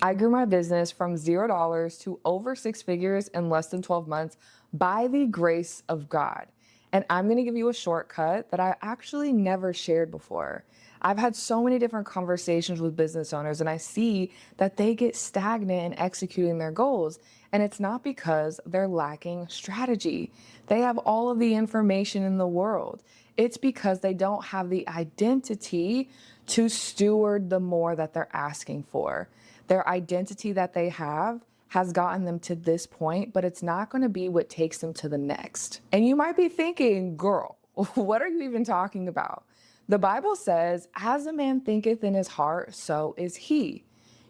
I grew my business from $0 to over six figures in less than 12 months by the grace of God. And I'm going to give you a shortcut that I actually never shared before. I've had so many different conversations with business owners, and I see that they get stagnant in executing their goals. And it's not because they're lacking strategy. They have all of the information in the world. It's because they don't have the identity to steward the more that they're asking for. Their identity that they have has gotten them to this point, but it's not going to be what takes them to the next. And you might be thinking, girl, what are you even talking about? The Bible says, as a man thinketh in his heart, so is he.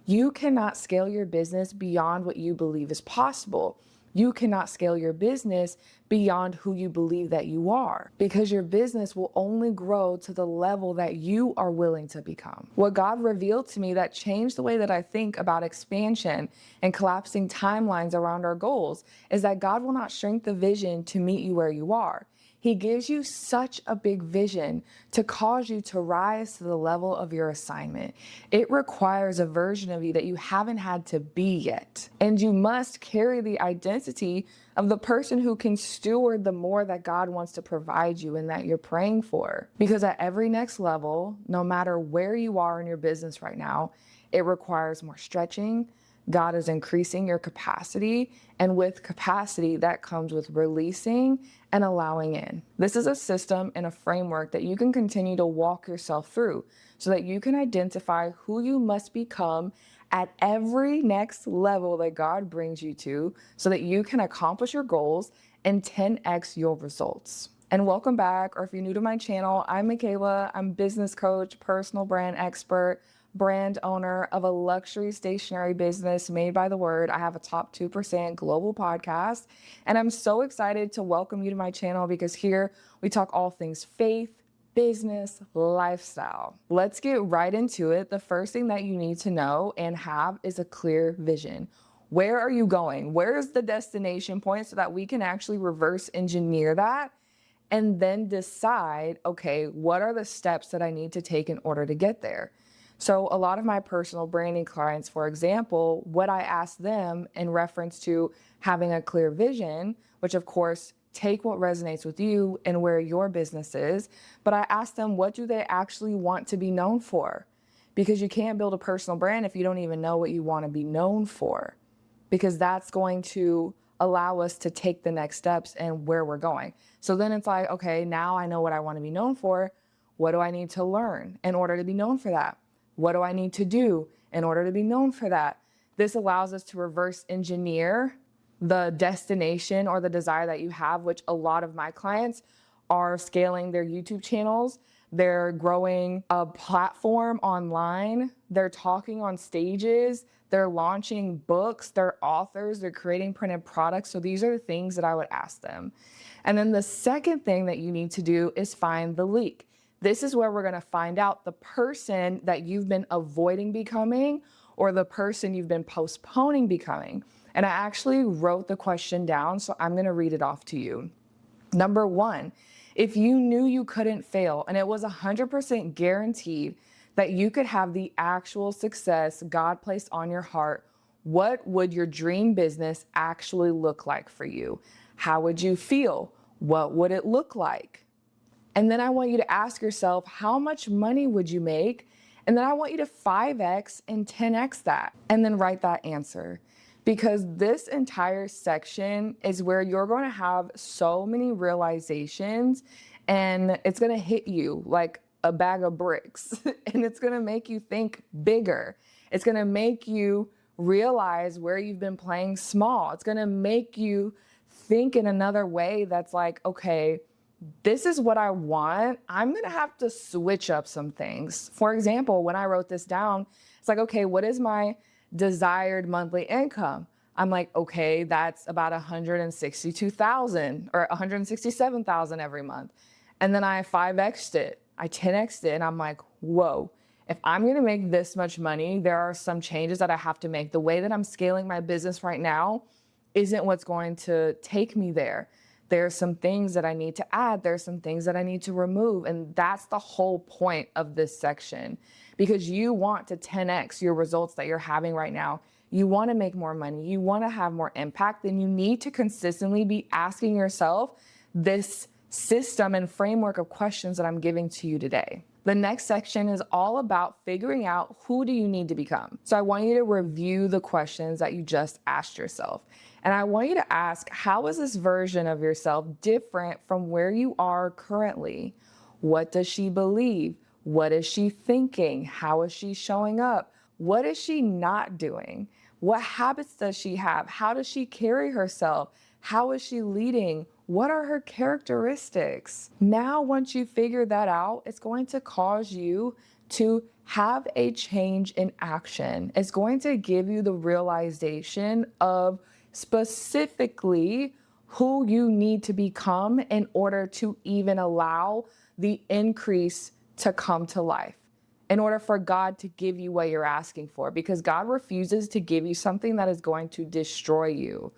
You cannot scale your business beyond what you believe is possible. You cannot scale your business beyond who you believe that you are, because your business will only grow to the level that you are willing to become. What God revealed to me that changed the way that I think about expansion and collapsing timelines around our goals is that God will not shrink the vision to meet you where you are. He gives you such a big vision to cause you to rise to the level of your assignment. It requires a version of you that you haven't had to be yet. And you must carry the identity of the person who can steward the more that God wants to provide you and that you're praying for. Because at every next level, no matter where you are in your business right now, it requires more stretching. God is increasing your capacity, and with capacity, that comes with releasing and allowing in. This is a system and a framework that you can continue to walk yourself through so that you can identify who you must become at every next level that God brings you to so that you can accomplish your goals and 10x your results. And welcome back, or if you're new to my channel, I'm Mikaela. I'm business coach, personal brand expert, brand owner of a luxury stationery business made by the word. I have a top 2% global podcast, and I'm so excited to welcome you to my channel because here we talk all things faith, business, lifestyle. Let's get right into it. The first thing that you need to know and have is a clear vision. Where are you going? Where's the destination point so that we can actually reverse engineer that and then decide, okay, what are the steps that I need to take in order to get there? So a lot of my personal branding clients, for example, what I ask them in reference to having a clear vision, which of course, take what resonates with you and where your business is, but I ask them, what do they actually want to be known for? Because you can't build a personal brand if you don't even know what you want to be known for, because that's going to allow us to take the next steps and where we're going. So then it's like, okay, now I know what I want to be known for. What do I need to learn in order to be known for that? What do I need to do in order to be known for that? This allows us to reverse engineer the destination or the desire that you have, which a lot of my clients are scaling their YouTube channels. They're growing a platform online. They're talking on stages. They're launching books. They're authors. They're creating printed products. So these are the things that I would ask them. And then the second thing that you need to do is find the leak. This is where we're going to find out the person that you've been avoiding becoming or the person you've been postponing becoming. And I actually wrote the question down, so I'm going to read it off to you. Number one, if you knew you couldn't fail and it was 100% guaranteed that you could have the actual success God placed on your heart, what would your dream business actually look like for you? How would you feel? What would it look like? And then I want you to ask yourself, how much money would you make? And then I want you to 5x and 10x that, and then write that answer. Because this entire section is where you're going to have so many realizations, and it's going to hit you like a bag of bricks, and it's going to make you think bigger. It's going to make you realize where you've been playing small. It's going to make you think in another way that's like, okay, this is what I want. I'm going to have to switch up some things. For example, when I wrote this down, it's like, okay, what is my desired monthly income? I'm like, okay, that's about 162,000 or 167,000 every month. And then I 5x'd it, I 10x'd it, and I'm like, whoa, if I'm going to make this much money, there are some changes that I have to make. The way that I'm scaling my business right now isn't what's going to take me there. There's some things that I need to add. There's some things that I need to remove. And that's the whole point of this section, because you want to 10x your results that you're having right now. You want to make more money. You want to have more impact. Then you need to consistently be asking yourself this system and framework of questions that I'm giving to you today. The next section is all about figuring out who do you need to become. So I want you to review the questions that you just asked yourself. And I want you to ask, how is this version of yourself different from where you are currently? What does she believe? What is she thinking? How is she showing up? What is she not doing? What habits does she have? How does she carry herself? How is she leading? What are her characteristics? Now, once you figure that out, it's going to cause you to have a change in action. It's going to give you the realization of specifically who you need to become in order to even allow the increase to come to life, in order for God to give you what you're asking for, because God refuses to give you something that is going to destroy you.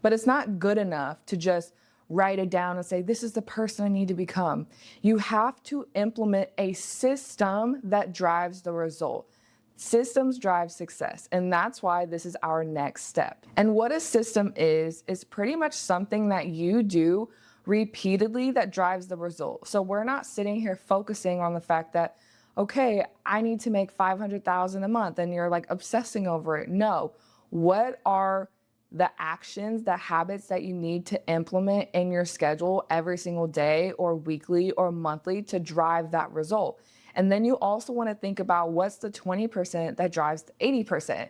But it's not good enough to just write it down and say, this is the person I need to become. You have to implement a system that drives the result. Systems drive success, and that's why this is our next step. And what a system is pretty much something that you do repeatedly that drives the result. So we're not sitting here focusing on the fact that, okay, I need to make $500,000 a month, and you're like obsessing over it. No, what are the actions, the habits that you need to implement in your schedule every single day or weekly or monthly to drive that result? And then you also want to think about what's the 20% that drives the 80%.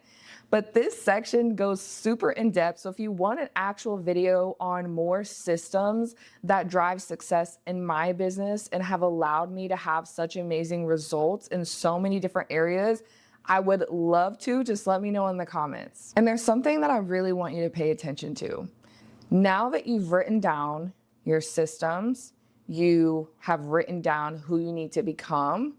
But this section goes super in depth. So if you want an actual video on more systems that drive success in my business and have allowed me to have such amazing results in so many different areas, I would love to. Just let me know in the comments. And there's something that I really want you to pay attention to. Now that you've written down your systems, you have written down who you need to become,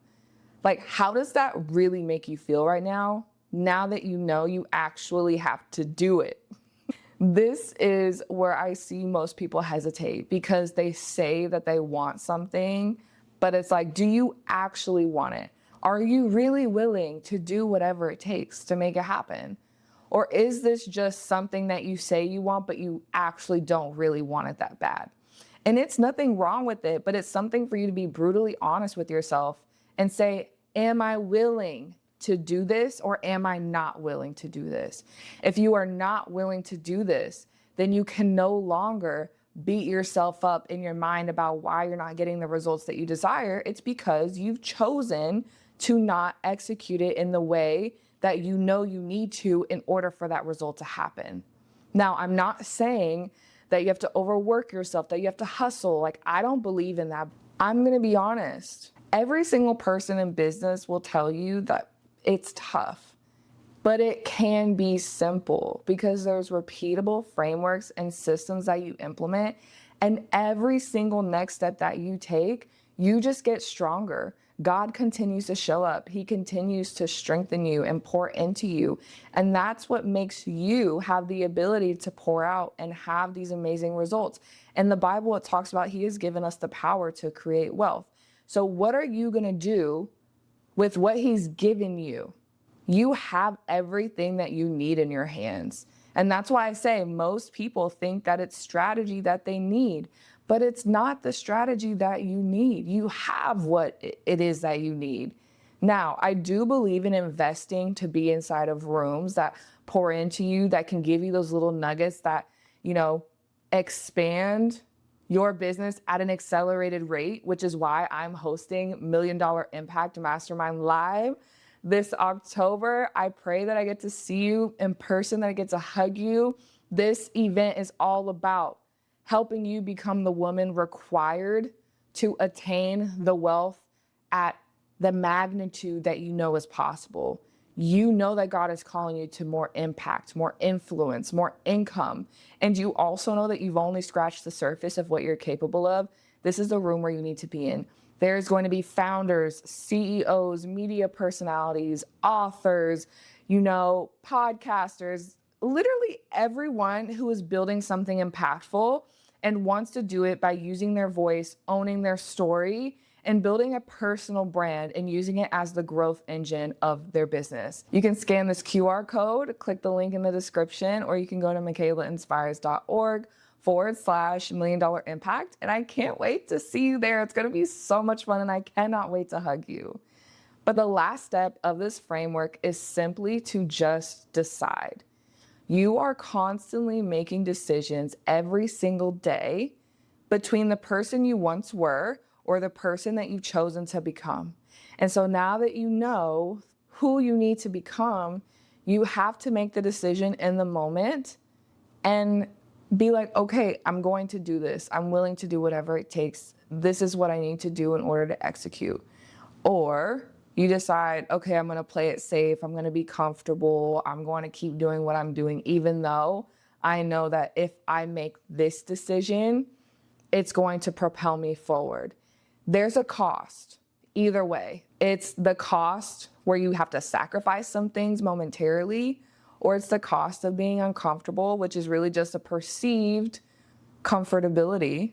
like, how does that really make you feel right now? Now that you know you actually have to do it. This is where I see most people hesitate, because they say that they want something, but it's like, do you actually want it? Are you really willing to do whatever it takes to make it happen? Or is this just something that you say you want, but you actually don't really want it that bad? And it's nothing wrong with it, but it's something for you to be brutally honest with yourself and say, am I willing to do this, or am I not willing to do this? If you are not willing to do this, then you can no longer beat yourself up in your mind about why you're not getting the results that you desire. It's because you've chosen to not execute it in the way that you know you need to in order for that result to happen. Now, I'm not saying that you have to overwork yourself, that you have to hustle. Like, I don't believe in that. I'm going to be honest. Every single person in business will tell you that it's tough, but it can be simple because there's repeatable frameworks and systems that you implement. And every single next step that you take, you just get stronger. God continues to show up. He continues to strengthen you and pour into you. And that's what makes you have the ability to pour out and have these amazing results. In the Bible, it talks about He has given us the power to create wealth. So what are you going to do with what He's given you? You have everything that you need in your hands. And that's why I say most people think that it's strategy that they need, but it's not the strategy that you need. You have what it is that you need. Now, I do believe in investing to be inside of rooms that pour into you, that can give you those little nuggets that, expand your business at an accelerated rate, which is why I'm hosting $1 Million Impact Mastermind Live this October. I pray that I get to see you in person, that I get to hug you. This event is all about helping you become the woman required to attain the wealth at the magnitude that you know is possible. You know that God is calling you to more impact, more influence, more income. And you also know that you've only scratched the surface of what you're capable of. This is the room where you need to be in. There's going to be founders, CEOs, media personalities, authors, podcasters, literally everyone who is building something impactful and wants to do it by using their voice, owning their story, and building a personal brand and using it as the growth engine of their business. You can scan this QR code, click the link in the description, or you can go to mikaelainspires.org/$1 million impact. And I can't wait to see you there. It's going to be so much fun, and I cannot wait to hug you. But the last step of this framework is simply to just decide. You are constantly making decisions every single day between the person you once were or the person that you've chosen to become. And so now that you know who you need to become, you have to make the decision in the moment and be like, okay, I'm going to do this. I'm willing to do whatever it takes. This is what I need to do in order to execute. Or you decide, okay, I'm going to play it safe. I'm going to be comfortable. I'm going to keep doing what I'm doing, even though I know that if I make this decision, it's going to propel me forward. There's a cost either way. It's the cost where you have to sacrifice some things momentarily, or it's the cost of being uncomfortable, which is really just a perceived comfortability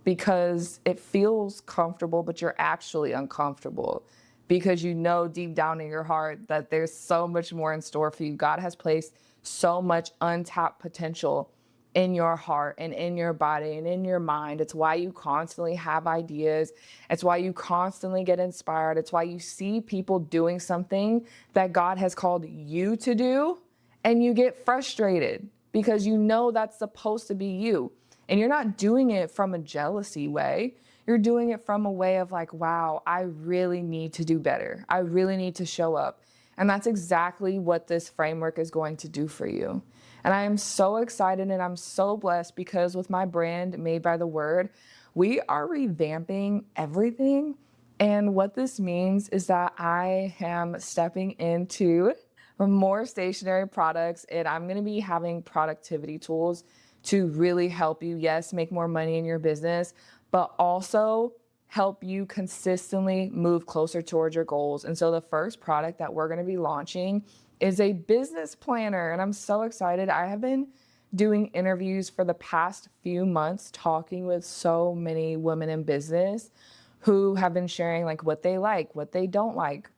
because it feels comfortable, but you're actually uncomfortable because you know deep down in your heart that there's so much more in store for you. God has placed so much untapped potential in your heart and in your body and in your mind. It's why you constantly have ideas. It's why you constantly get inspired. It's why you see people doing something that God has called you to do and you get frustrated because you know that's supposed to be you. And you're not doing it from a jealousy way. You're doing it from a way of like, wow, I really need to do better. I really need to show up. And that's exactly what this framework is going to do for you. And I am so excited and I'm so blessed because with my brand, Made by the Word, we are revamping everything. And what this means is that I am stepping into more stationary products and I'm going to be having productivity tools to really help you, yes, make more money in your business, but also help you consistently move closer towards your goals. And so the first product that we're going to be launching is a business planner. And I'm so excited. I have been doing interviews for the past few months, talking with so many women in business who have been sharing like what they don't like.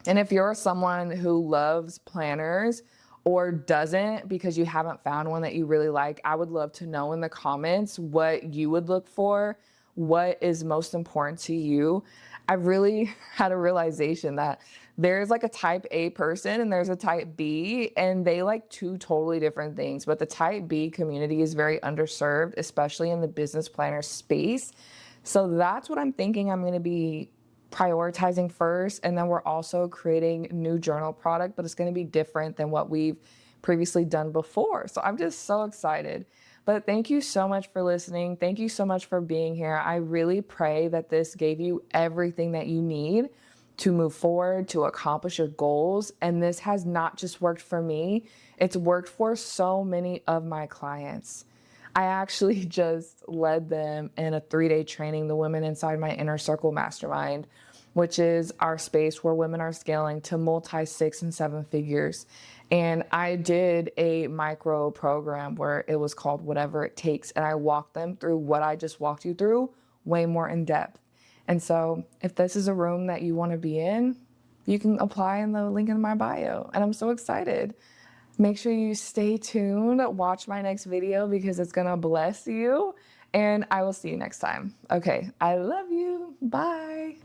And if you're someone who loves planners or doesn't because you haven't found one that you really like, I would love to know in the comments what you would look for, what is most important to you. I really had a realization that there's like a type A person and there's a type B, and they like two totally different things. But the type B community is very underserved, especially in the business planner space. So that's what I'm thinking I'm going to be prioritizing first. And then we're also creating a new journal product, but it's going to be different than what we've previously done before. So I'm just so excited. But thank you so much for listening. Thank you so much for being here. I really pray that this gave you everything that you need to move forward, to accomplish your goals. And this has not just worked for me, it's worked for so many of my clients. I actually just led them in a 3-day training, the Women Inside My Inner Circle Mastermind, which is our space where women are scaling to multi 6 and 7 figures. And I did a micro program where it was called Whatever It Takes. And I walked them through what I just walked you through, way more in depth. And so if this is a room that you want to be in, you can apply in the link in my bio. And I'm so excited. Make sure you stay tuned, watch my next video because it's gonna bless you, and I will see you next time. Okay, I love you, bye.